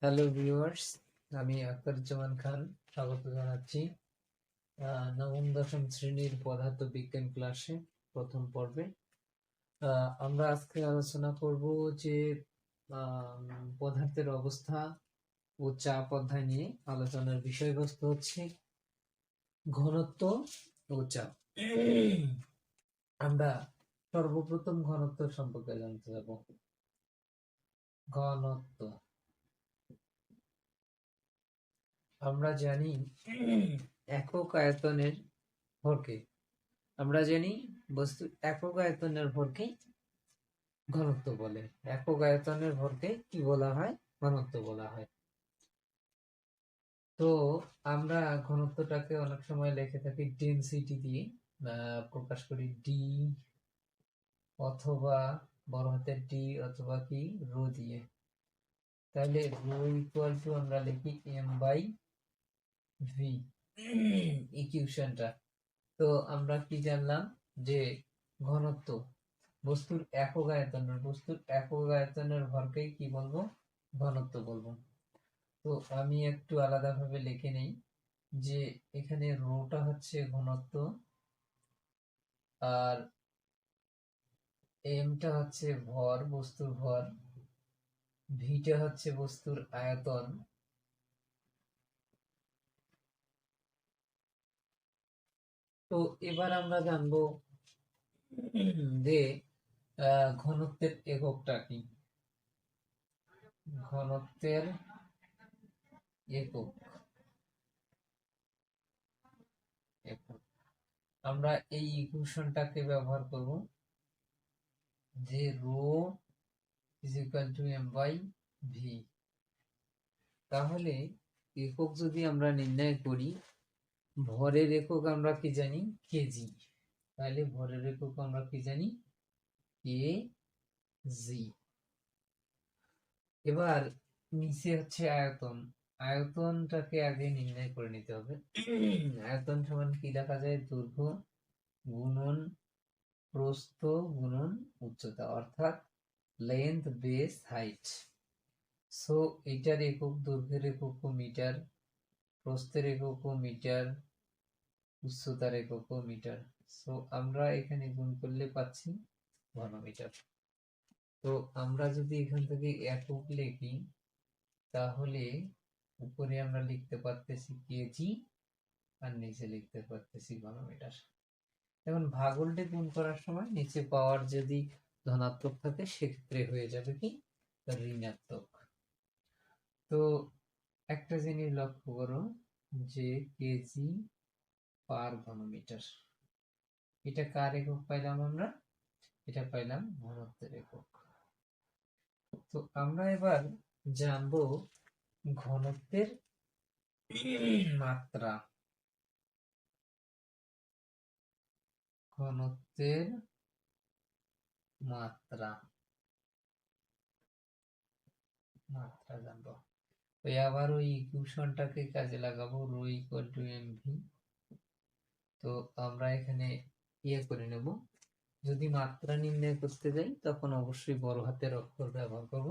Hello viewers, আমি আখতারুজ্জামান খান স্বাগত জানাচ্ছি নবম দশম শ্রেণীর পদার্থ বিজ্ঞান ক্লাসে প্রথম পর্বে। আমরা আজকে আলোচনা করব যে পদার্থের অবস্থা ও চাপ অধ্যায় নিয়ে। আলোচনার বিষয়বস্তু হচ্ছে ঘনত্ব ও চাপ। আমরা সর্বপ্রথম ঘনত্ব সম্পর্কে জানতে যাব। ঘনত্ব আমরা জানি একক আয়তনের ভরকে, আমরা জানি বস্তু একক আয়তনের ভরকে ঘনত্ব বলে। একক আয়তনের ভরকে কি বলা হয়? ঘনত্ব বলা হয়। তো আমরা ঘনত্বটাকে অনেক সময় লিখে থাকি ডেনসিটি দিয়ে, প্রকাশ করি ডি অথবা বড় হাতের ডি অথবা কি রো দিয়ে। তাহলে রো ইকুয়াল টু আমরা লিখি এম বাই ভি ইকুয়েশনটা। তো আমরা কি জানলাম যে ঘনত্ব বস্তুর একক আয়তনের ভরকেই কি বলবো? ঘনত্ব বলবো। তো আমি একটু আলাদাভাবে লিখে নেই যে এখানে রোটা হচ্ছে ঘনত্ব, আর এমটা হচ্ছে ভর, বস্তুর ভর, ভিটা হচ্ছে বস্তুর আয়তন। তো এবার আমরা জানবো যে ঘনত্বের এককটা কি। ঘনত্বের একক আমরা এই ইকুয়েশনটাকে ব্যবহার করব যে rho is equal to M by V. তাহলে একক যদি আমরা নির্ণয় করি, ভরের একক আমরা কি জানি? কেজি। তাহলে ভরের একক আমরা কি জানি? কেজি। এবার নিচে হচ্ছে আয়তন। আয়তনটাকে আগে নির্ণয় করে নিতে হবে। আয়তন সমান কি দেখা যায়? দৈর্ঘ্য গুণন প্রস্থ গুণন উচ্চতা, অর্থাৎ লেন্থ বেস হাইট। সো এটার একক, দৈর্ঘ্যের একক মিটার, প্রস্থের একক মিটার, উচ্চতার একক মিটার। সো আমরা এখানে গুণ করলে পাচ্ছি ঘনমিটার। তো আমরা যদি এখান থেকে একক লিখি, তাহলে উপরে আমরা লিখতে পারতেছি কেজি আর নিচে লিখতে পারতেছি ঘনমিটার। এখন ভাগ উল্টে গুণ করার সময় নিচে পাওয়ার যদি ধনাত্মক থাকে সেক্ষেত্রে হয়ে যাবে কি ঋণাত্মক। তো একটা জিনিস লক্ষ্য করো যে কেজি পার ঘনমিটার, এটা কার একক পাইলাম আমরা? এটা পাইলাম ঘনত্বের একক। তো আমরা এবার জানবো ঘনত্বের মাত্রা। ঘনত্বের মাত্রা মাত্রা জানবো। ওই আবার ওই ইকুয়েশনটাকে কাজে লাগাবো, rho equal to M V. তো আমরা এখানে ইয়ে করে নেব, যদি মাত্রা নির্ণয় করতে যাই তখন অবশ্যই বড় হাতের অক্ষর ব্যবহার করব,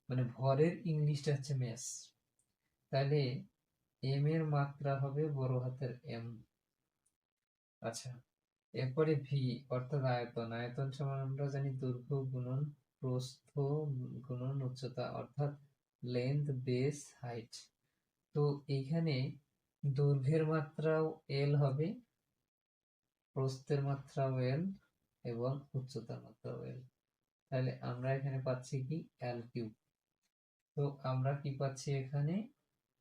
মানে ভরের ইংলিশটা হচ্ছে মেস। তাহলে এম এর মাত্রা হবে বড় হাতের এম। আচ্ছা, এরপরে ভি অর্থাৎ আয়তন। আয়তন সমান আমরা জানি দৈর্ঘ্য গুণন প্রস্থ গুণন উচ্চতা, অর্থাৎ লেন্থ বেস হাইট। তো এইখানে দৈর্ঘ্যের মাত্রাও এল হবে, প্রস্থের মাত্রাও এল, এবং উচ্চতার মাত্রাও এল। তাহলে আমরা এখানে পাচ্ছি কি এল কিউব। তো আমরা কি পাচ্ছি এখানে?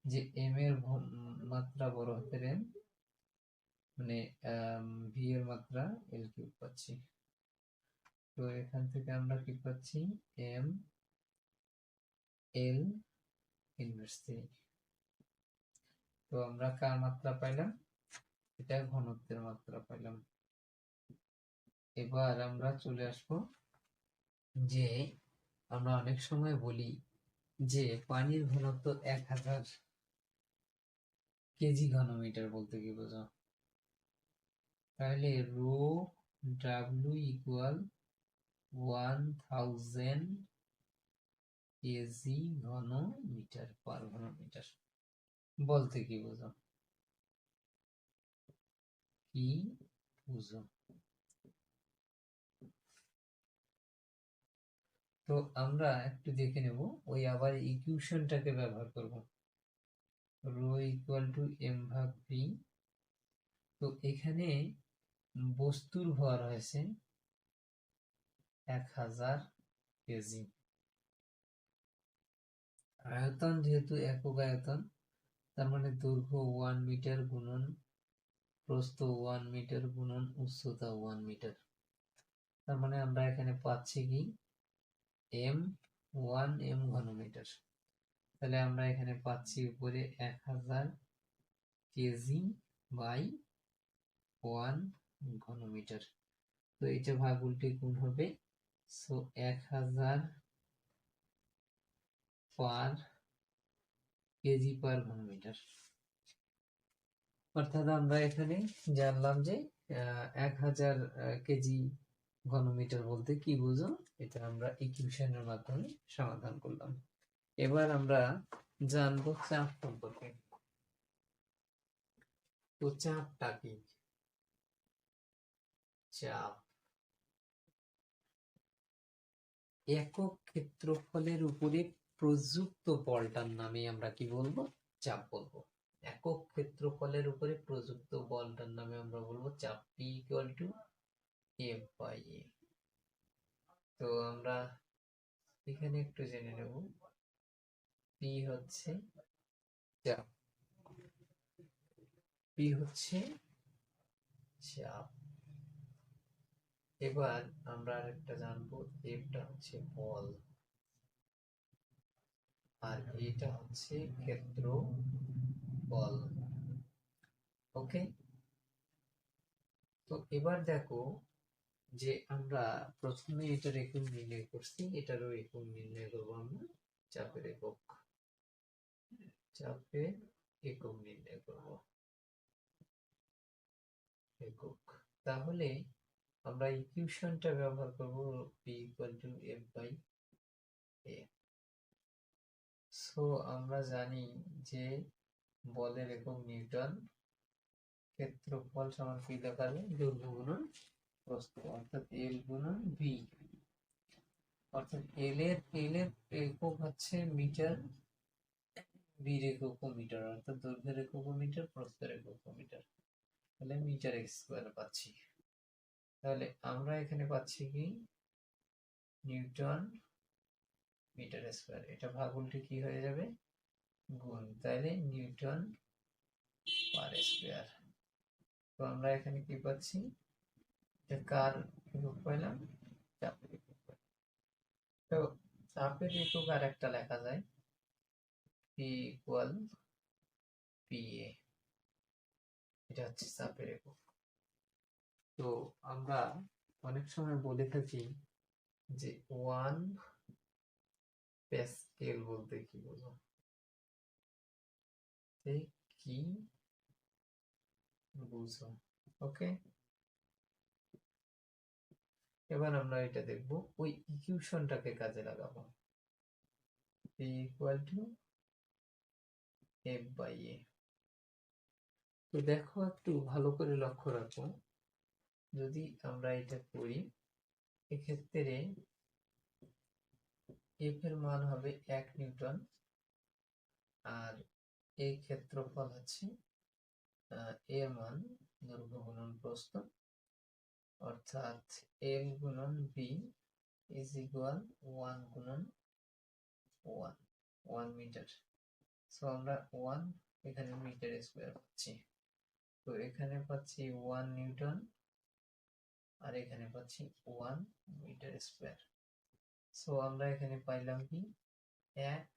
যে এম এর মাত্রা বড় হাতের এম, মানে ভি এর মাত্রা এল কিউব পাচ্ছি। তো এখান থেকে আমরা কি পাচ্ছি? M L inverse 3। তো আমরা কার মাত্রা পাইলাম? এটা ঘনত্বের মাত্রা পাইলাম। এবার আমরা চলে আসবো যে আমরা অনেক সময় বলি যে পানির ঘনত্ব 1000 কেজি ঘনমিটার, বলতে কি বোঝো? তাহলে রো ডাব্লিউ ইকুয়াল 1000 কেজি ঘন মিটার পার ঘন মিটার বলতে কি বুঝো? কি বুঝো? তো আমরা একটু দেখে নেব, ওই আবার ইকুয়েশনটাকে ব্যবহার করব, রো ইকুয়াল টু এম ভাগ ভি। তো এখানে বস্তুর ভর হয়েছে 1000 কেজি। আয়তন যেহেতু একক আয়তন, তার মানে দৈর্ঘ্য 1 মিটার গুণন প্রস্থ 1 মিটার গুণন উচ্চতা 1 মিটার। তার মানে আমরা এখানে পাচ্ছি কি এম 1 এম ঘন মিটার। তাহলে আমরা এখানে পাচ্ছি উপরে 1000 কেজি বাই 1 ঘন মিটার। তো এটা ভাগ উল্টে গুণ হবে, সো 1000 পার কেজি পার ঘন মিটার। অর্থাৎ আমরা এখানে জানলাম যে 1000 কেজি ঘনমিটার বলতে কি বুঝো, এটা আমরা ইকুয়েশনের মাধ্যমে সমাধান করলাম। এবার আমরা জানবো চাপ সম্পর্কে। তো চাপটা কি? চাপ একক ক্ষেত্রফলের উপরে প্রযুক্ত বলটার নামে আমরা কি বলবো? চাপ বলবো। একক ক্ষেত্রফলের উপরে প্রযুক্ত বলটার নামে আমরা বলবো চাপ। P equal to F by A. তো আমরা এখানে একটু জেনে নেব, পি হচ্ছে চাপ, পি হচ্ছে চাপ। এবার আমরা আরেকটা জানবো, এফটা হচ্ছে বল আর এটা হচ্ছে ক্ষেত্র বল। ওকে, তো এবার দেখো যে আমরা প্রথমে এটার একক নির্ণয় করছি, এটারও একক নির্ণয় করবো আমরা। চাপের একক, চাপের একক নির্ণয় করব, একক। তাহলে আমরা ইকুয়েশনটা ব্যবহার করব, P equal to F by A. So আমরা জানি যে বলের একক নিউটন, ক্ষেত্রফল সমান কি লেখা যায়? দৈর্ঘ্য গুণন প্রস্থ, অর্থাৎ এল গুণন ভি। অর্থাৎ এল এর একক হচ্ছে মিটার, ভি এর একক মিটার, অর্থাৎ দৈর্ঘ্যের একক মিটার, প্রস্থের একক মিটার। তাহলে মিটার স্কয়ার পাচ্ছি। তাহলে আমরা এখানে পাচ্ছি কি নিউটন মিটার স্কয়ার। এটা ভাগ উল্টে কি হয়ে যাবে? গুণ। তাহলে নিউটন পার স্কয়ার। তো আমরা এখানে কি পাচ্ছি, যে কার একক পাইলাম? চাপের একক। তো চাপের একক আর একটা লেখা যায়, পি ইকুয়াল পি এ। এটা হচ্ছে চাপের একক। তো আমরা অনেক সময় বলে থাকি যে 1 প্যাসকেল বলতে কি বোঝো? কি বুঝো? ওকে, এবার আমরা এটা দেখব, ওই ইকুয়েশনটাকে কাজে লাগাবো। P equal to F by A. তো দেখো একটু ভালো করে লক্ষ্য রাখো, যদি আমরা এটা করি, এক্ষেত্রে এফ এর মান হবে 1 নিউটন, আর এই ক্ষেত্রফল হচ্ছে এর মান দৈর্ঘ্য গুণন প্রস্থ, অর্থাৎ এল গুণন বি ইজ ইকুয়াল 1 গুণন 1 মিটার। সো আমরা 1 এখানে মিটার স্কয়ার পাচ্ছি। তো এখানে পাচ্ছি 1 নিউটন, আর এখানে পাচ্ছি 1 মিটার স্কয়ার। সো আমরা এখানে পাইলাম কি 1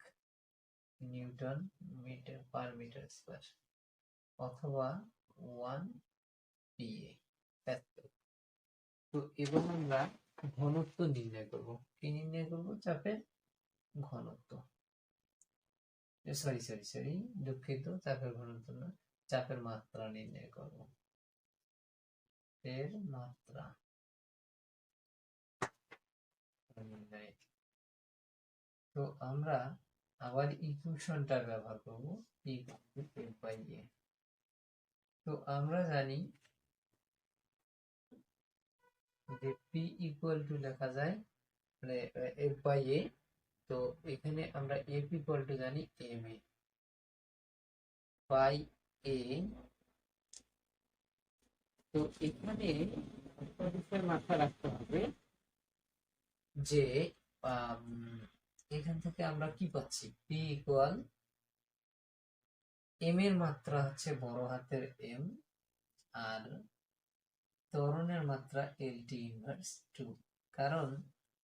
newton metre per metre square, অথবা 1 পিএ। তো এবার আমরা ঘনত্ব নির্ণয় করব। কি নির্ণয় করব? চাপের ঘনত্ব। সরি সরি সরি দুঃখিত, চাপের ঘনত্ব না, চাপের মাত্রা নির্ণয় করব। এর মাত্রা নির্ণয় তো আমরা আবার ইকুয়েশনটা ব্যবহার করব p = f/a। তো আমরা জানি যে p = লেখা যায় মানে f/a। তো এখানে আমরা f = জানি ma বাই a। তো এখানে একটা বিষয় মাথায় রাখতে হবে যে এখান থেকে আমরা কি পাচ্ছি, p = m এর মাত্রা হচ্ছে বড় হাতের m, আর ত্বরণের মাত্রা lt ইনভার্স 2, কারণ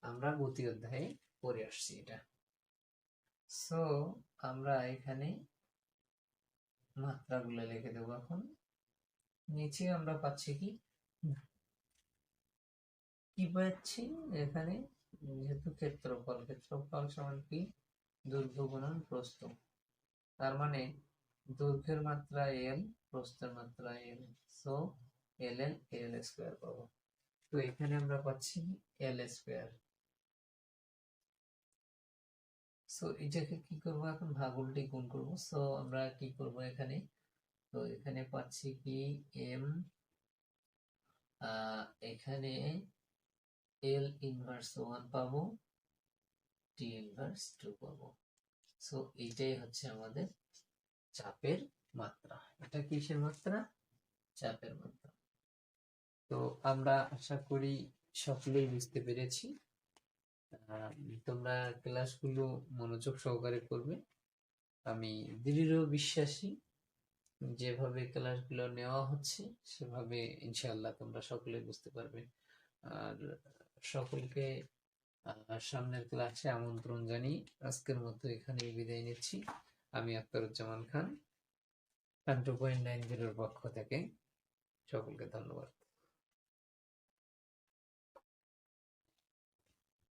আমরা গতি অধ্যায়ে পড়ে আসছি এটা। সো আমরা এখানে মাত্রাগুলো লিখে দেবো। এখন নিচে আমরা পাচ্ছি কি কি পাচ্ছি এখানে, যেহেতু ক্ষেত্রফল সমান কি দৈর্ঘ্য গুণন প্রস্থ, তার মানে দৈর্ঘ্যের মাত্রা l, প্রস্থের মাত্রা l, so ln l square পাবো। তো এখানে আমরা পাচ্ছি l স্কয়ার। সো এটাকে কি করব, এখন ভাগ উল্টে গুণ করব। সো আমরা কি করব এখানে, তো এখানে পাচ্ছি কি m, এখানে l ইনভার্স 1 পাবো, t ইনভার্স 2 পাবো। সো এইটাই হচ্ছে আমাদের চাপের মাত্রা। এটা কিসের মাত্রা? চাপের মাত্রা। তো আমরা আশা করি সকলেই বুঝতে পেরেছি। তোমরা ক্লাসগুলো মনোযোগ সহকারে করবে, আমি দৃঢ় বিশ্বাসী। যেভাবে ক্লাসগুলো নেওয়া হচ্ছে সেভাবে ইনশাআল্লাহ তোমরা সকলে বুঝতে পারবে। আর সকলকে সামনের ক্লাসে আমন্ত্রণ জানিয়ে আজকের মতো এখানেই বিদায় নিচ্ছি। আমি আখতারুজ্জামান খান, 2.90 পক্ষ থেকে সকলকে ধন্যবাদ।